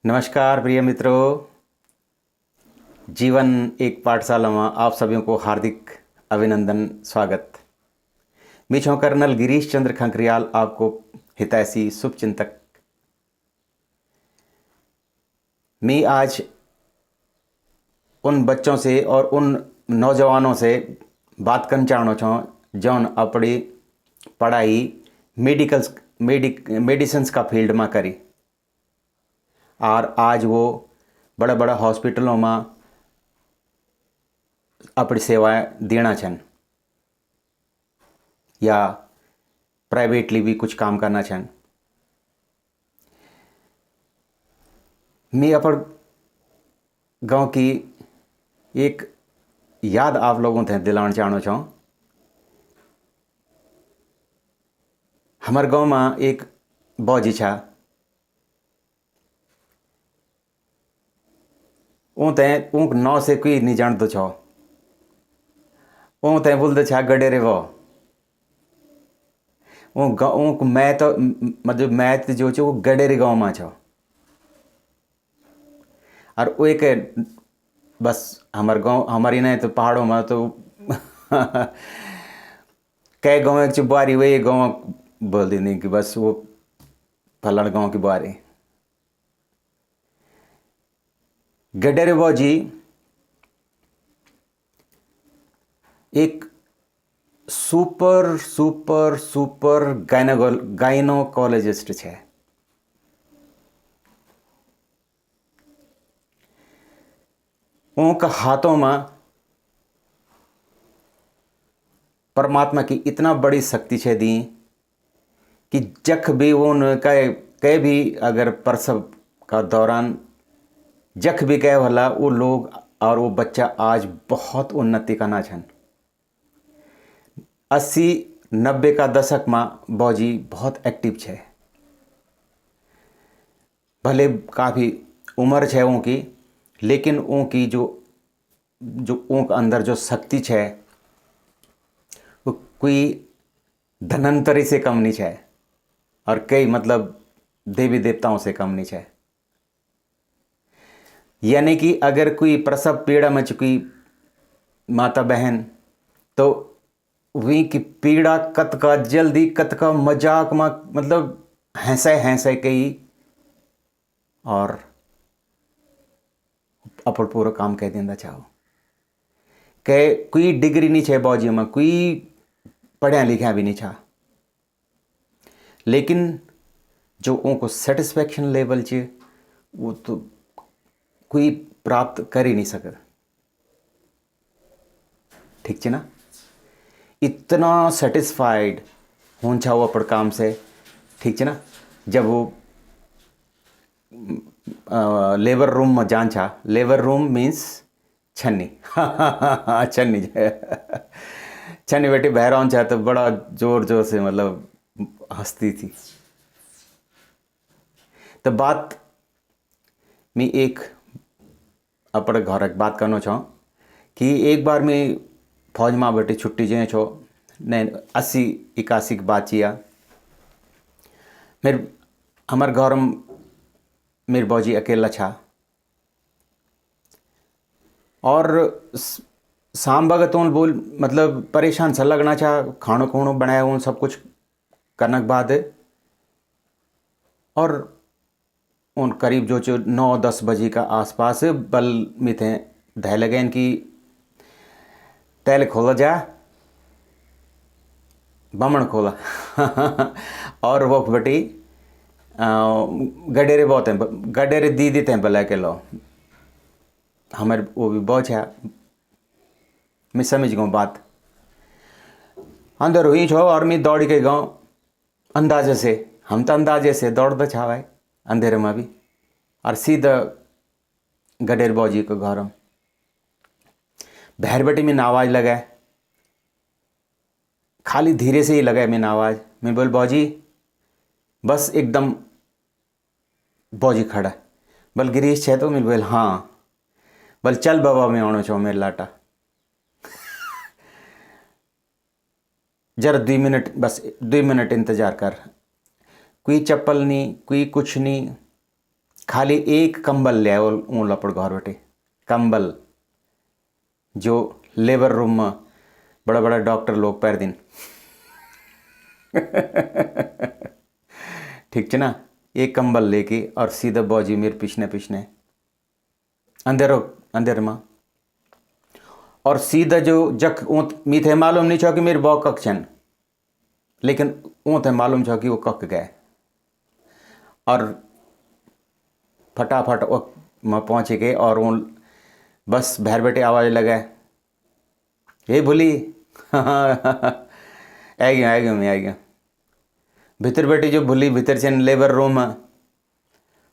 नमस्कार प्रिय मित्रों, जीवन एक पाठशाला में आप सभी को हार्दिक अभिनंदन स्वागत। मैं छूँ कर्नल गिरीश चंद्र खंकरियाल, आपको हितैषी शुभचिंतक। मैं आज उन बच्चों से और उन नौजवानों से बात करना चाहना चाहूँ जौन अपनी पढ़ाई मेडिसिन्स का फील्ड में करी और आज वो बड़ा बड़ा हॉस्पिटलों में अपनी सेवाएं देना छन या प्राइवेटली भी कुछ काम करना छन। मैं अपन गांव की एक याद आप लोगों से दिलाना चाहना चाहूँ। हमारे गांव में एक बौजी छा, ऊँक नौ से कोई नहीं जानतो छो। ऊँ बोलते छा गडेरे वो। ऊँक मैं तो मतलब मैथ जो छो वो गडेरे गाँव में छो। और वो एक बस हमारे गाँव हमारी नहीं तो पहाड़ों में तो कई गाँव एक बुआरी वही गाँव बोल देनी कि बस वो फलाना गाँव की बुआरी। गडेरे बौजी एक सुपर सुपर सुपर गाइनोकोलॉजिस्ट है। उनका हाथों में परमात्मा की इतना बड़ी शक्ति है दी कि जख भी उनका कहीं भी अगर प्रसव का दौरान जख भी कहे भला वो लोग और वो बच्चा आज बहुत उन्नति करना छन। 80-90 का दशक में बौजी बहुत एक्टिव है। भले काफ़ी उम्र है उनकी, लेकिन उनकी जो जो उनके अंदर जो शक्ति है वो कोई धनंतरी से कम नहीं है और कई मतलब देवी देवताओं से कम नहीं है। यानी कि अगर कोई प्रसव पीड़ा में चुकी माता बहन तो वी की पीड़ा कत का जल्दी कत का मजाक में मतलब हंसे कई और अपन पूरा काम कह देना चाहो। कह कोई डिग्री नहीं है बौजी में, कोई पढ़ा लिखा भी नहीं था, लेकिन जो उनको सेटिस्फैक्शन लेवल चे वो तो कोई प्राप्त कर ही नहीं सकता। ठीक है ना? इतना सेटिस्फाइड होना चाहो अपन काम से। ठीक है ना? जब वो लेबर रूम में जान छा, लेबर रूम मीन्स छन्नी छन्नी छन्नी बेटी बहरान चाह तो बड़ा जोर जोर से मतलब हंसती थी। तो बात मैं एक अपने घर एक बात करना चाहूँ कि एक बार मैं फौज में बैठी छुट्टी जे छो नहीं 80-81 की बात चिया मेरे हमारे घर में मेरी बौजी अकेला छा और शाम भगत उन बोल मतलब परेशान सा लगना चाह खानो खूणो बनाया उन सब कुछ करने के बाद और उन करीब जो 9-10 बजे का आसपास बल में थे धै लगे इनकी तैल खोला जा बमण खोला और वो बेटी गडेरे बहुत हैं, गडेरे दीदी थे भला के लो हमारे वो भी बहुत है। मैं समझ गई बात। अंदर हुई छो और मैं दौड़ के गाँव अंदाजे से, हम तो अंदाजे से दौड़ते छा भाई अंधेरे में भी और सीधा गडेर बौजी को घर बहर बेटी में आवाज़ लगाए, खाली धीरे से ही लगाए मैंने आवाज़। मैं बोल बौजी बस एकदम बौजी खड़ा बल गिरीश है तो मैं बोल हाँ बल चल बाबा मैं आना चाहूँ मेरे लाटा जरा 2 मिनट बस 2 मिनट इंतज़ार कर। कोई चप्पल नहीं कोई कुछ नहीं, खाली एक कंबल ले आयो ऊँ लपड़ घर बैठे कंबल जो लेबर रूम में बड़ा बड़ा डॉक्टर लोग पैर दिन ठीक है ना। एक कंबल लेके और सीधा बौजी मेरे पिछने पिछने अंधेरो अंधेर में और सीधा जो जख मी थे मालूम नहीं छो कि मेरे बौ कक छन, लेकिन थे मालूम छो कि वो कक गए और फटाफट में पहुँच गए और वो बस भैर बैठे आवाज़ लगाए हे भूली आ गया मैं आ गया भीतर बैठी जो भूली भीतर चन लेबर रूम में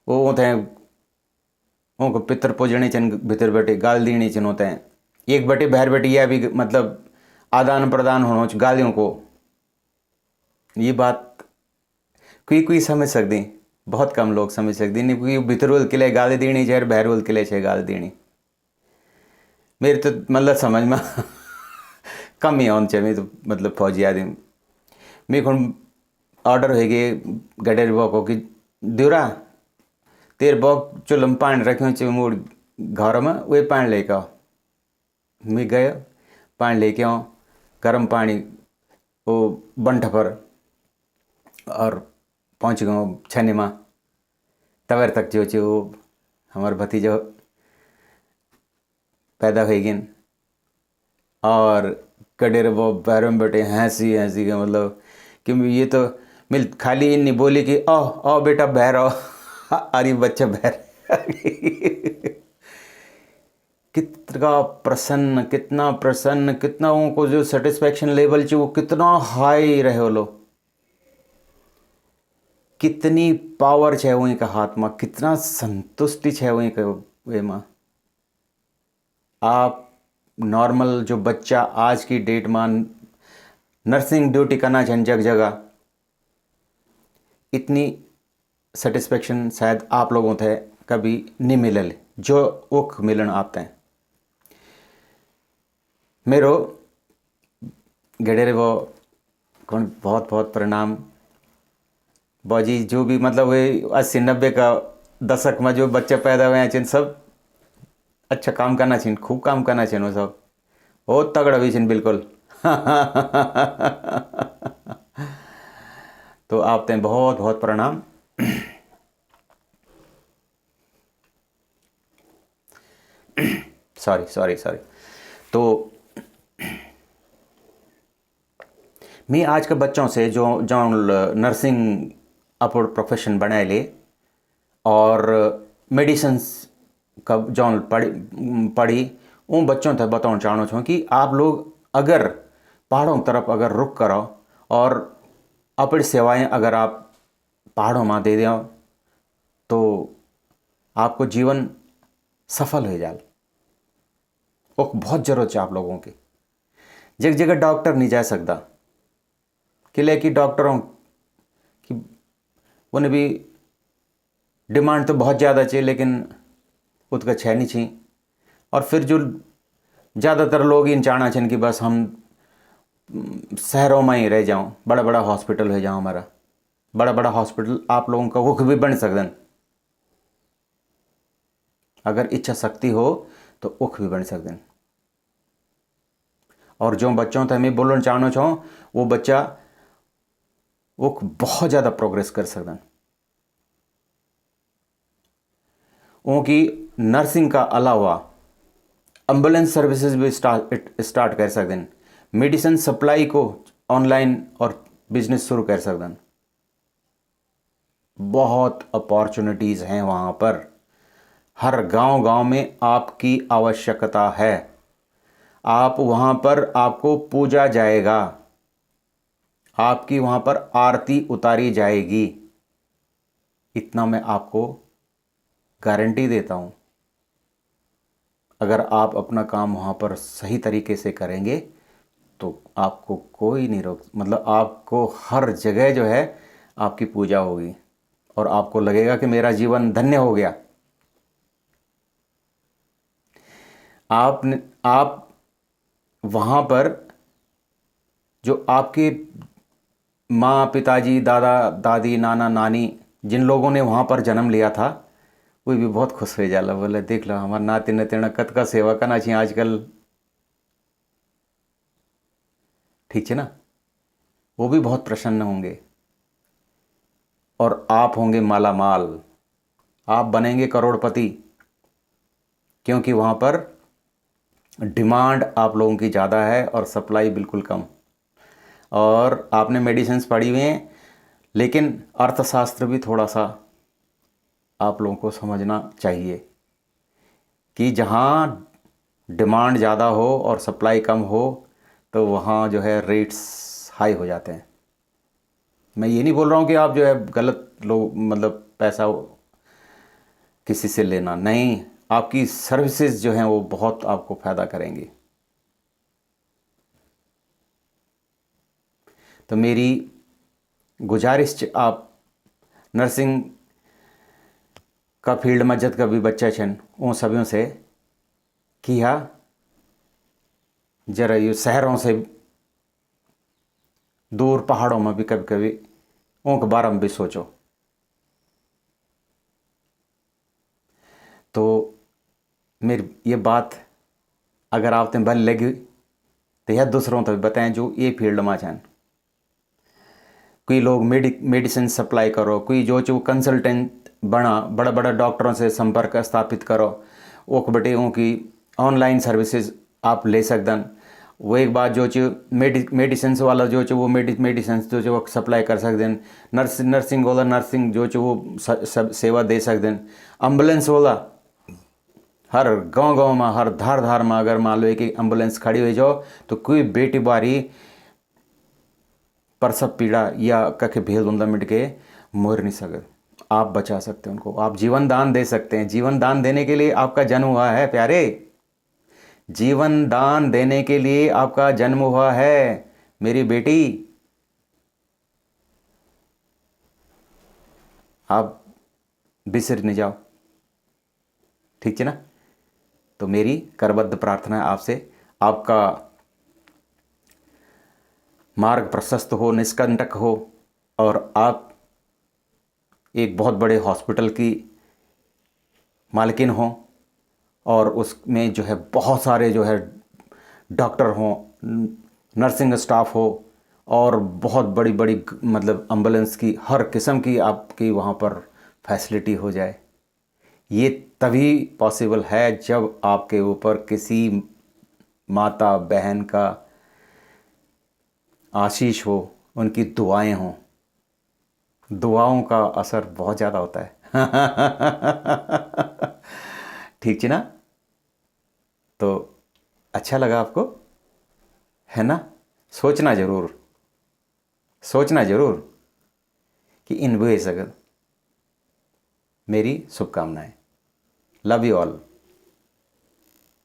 वो थे उनको पितर पूजनी चन भीतर बैठे गाल दीनी चन होते हैं एक बटे बाहर बैठी यह भी मतलब आदान प्रदान होना गालियों को। ये बात कोई समझ सकती, बहुत कम लोग समझ सकती नहीं क्योंकि भीतर उल के लिए गाली देनी चाहिए बाहर उल के लिए गाली देनी मेरे तो मतलब समझ में कम ही होना चाहिए। तो मतलब फौजी आदमी मेरे को ऑर्डर हो गए गडेर बॉको कि द्यूरा तेर बॉक चुलम पानी रखे चाहिए मोड़ घर में वे पानी लेके आओ। मैं गया पानी लेके आओ गर्म पानी वो बंठ पर और पहुँच गया छने में तवर तक जो वो हमारे भतीजा पैदा हो गए और कडेर वो पैरों में बैठे हंसी हंसी का मतलब कि ये तो मिल खाली नहीं बोली कि आओ आओ बेटा बहर आओ अरे बच्चा बहर कितना प्रसन्न कितना उनको जो सेटिस्फैक्शन लेवल चाहिए वो कितना हाई रहे वो लोग, कितनी पावर है वहीं का हाथ में, कितना संतुष्टि है वहीं का वे में। आप नॉर्मल जो बच्चा आज की डेट में नर्सिंग ड्यूटी करना चाहिए जग जगह इतनी सेटिस्फेक्शन शायद आप लोगों थे कभी नहीं मिलल जो उख मिलन आते हैं। मेरो गडेरे वो कौन बहुत बहुत प्रणाम बौजी जो भी मतलब वे 80-90 का दशक में जो बच्चे पैदा हुए हैं सब अच्छा काम करना चाहिए, खूब काम करना चाहिए वो सब बहुत तगड़ा भी चाहिए बिल्कुल तो आप ते बहुत बहुत प्रणाम। सॉरी तो मैं आज के बच्चों से जो जो नर्सिंग अपना प्रोफेशन बनाए ले और मेडिसिन का जो पढ़ी उन बच्चों तक बताना चाहना छूँ कि आप लोग अगर पहाड़ों तरफ अगर रुक करो और अपनी सेवाएं अगर आप पहाड़ों में दे दें तो आपको जीवन सफल हो जाए। वो बहुत ज़रूरत है आप लोगों की, जगह जगह डॉक्टर नहीं जा सकता किले की डॉक्टरों की उन्हें भी डिमांड तो बहुत ज़्यादा चाहिए लेकिन उसका छः नहीं चाहिए। और फिर जो ज़्यादातर लोग इन चाहना चाहिए कि बस हम शहरों में ही रह जाऊं, बड़ा बड़ा हॉस्पिटल हो जाऊं, हमारा बड़ा बड़ा हॉस्पिटल आप लोगों का वो भी बन सकते अगर इच्छा शक्ति हो तो उख भी बन सकते हैं। और जो बच्चों तक मैं बोलना चाहना चाहूँ वो बच्चा वो बहुत ज़्यादा प्रोग्रेस कर सकते हैं। उनकी नर्सिंग का अलावा एम्बुलेंस सर्विसेज भी स्टार्ट कर सकते हैं, मेडिसिन सप्लाई को ऑनलाइन और बिजनेस शुरू कर सकते हैं। बहुत अपॉर्चुनिटीज़ हैं वहाँ पर, हर गांव में आपकी आवश्यकता है। आप वहाँ पर आपको पूजा जाएगा, आपकी वहाँ पर आरती उतारी जाएगी, इतना मैं आपको गारंटी देता हूँ। अगर आप अपना काम वहाँ पर सही तरीके से करेंगे तो आपको कोई नहीं रोक, मतलब आपको हर जगह जो है आपकी पूजा होगी और आपको लगेगा कि मेरा जीवन धन्य हो गया। आप वहाँ पर जो आपके माँ पिताजी दादा दादी नाना नानी जिन लोगों ने वहाँ पर जन्म लिया था वो भी बहुत खुश हो जाला, बोले देख लो हमार नाती नतीना कत का सेवा करना चाहिए आजकल, ठीक है ना। वो भी बहुत प्रसन्न होंगे और आप होंगे माला माल, आप बनेंगे करोड़पति, क्योंकि वहाँ पर डिमांड आप लोगों की ज़्यादा है और सप्लाई बिल्कुल कम। और आपने मेडिसिन्स पढ़ी हुई हैं, लेकिन अर्थशास्त्र भी थोड़ा सा आप लोगों को समझना चाहिए कि जहाँ डिमांड ज़्यादा हो और सप्लाई कम हो तो वहाँ जो है रेट्स हाई हो जाते हैं। मैं ये नहीं बोल रहा हूँ कि आप जो है गलत लोग मतलब पैसा किसी से लेना नहीं, आपकी सर्विसेज जो हैं वो बहुत आपको फ़ायदा करेंगी। तो मेरी गुजारिश आप नर्सिंग का फील्ड में जत कभी बच्चा छन उन सभी से कि हाँ जरा ये शहरों से दूर पहाड़ों में भी कभी कभी उनके बारे में भी सोचो। तो मेरी ये बात अगर आपने बल लगी तो यह दूसरों तक बताएं जो ये फील्ड में छन। कोई लोग मेडिसिन सप्लाई करो, कोई जो कंसल्टेंट बना बड़ा बड़ा डॉक्टरों से संपर्क स्थापित करो, ओक बटे उनकी ऑनलाइन सर्विसेज आप ले सकदन। वो एक बात जो मेडिसिन वाला जो वो मेडिसिन जो वो सप्लाई कर सकते। नर्सिंग वाला नर्सिंग जो वो सब सेवा दे सकते। एम्बुलेंस वाला हर गांव में हर धार धार में अगर मान लो कि एम्बुलेंस खड़ी हो जाओ तो कोई बेटी बारी प्रसव पीड़ा या कखे भेल उंदा मिट के मर नहीं सकते। आप बचा सकते हैं उनको, आप जीवन दान दे सकते हैं। जीवन दान देने के लिए आपका जन्म हुआ है प्यारे, जीवन दान देने के लिए आपका जन्म हुआ है मेरी बेटी। आप बिसर नहीं जाओ, ठीक है ना। तो मेरी करबद्ध प्रार्थना है आपसे, आपका मार्ग प्रशस्त हो, निष्कंटक हो और आप एक बहुत बड़े हॉस्पिटल की मालकिन हो और उसमें जो है बहुत सारे जो है डॉक्टर हों, नर्सिंग स्टाफ हो और बहुत बड़ी बड़ी मतलब एम्बुलेंस की हर किस्म की आपकी वहाँ पर फैसिलिटी हो जाए। ये तभी पॉसिबल है जब आपके ऊपर किसी माता बहन का आशीष हो, उनकी दुआएं हों। दुआओं का असर बहुत ज़्यादा होता है। ठीक है ना। तो अच्छा लगा आपको, है ना। सोचना ज़रूर कि इन वे सगर। मेरी शुभकामनाएं। Love you all.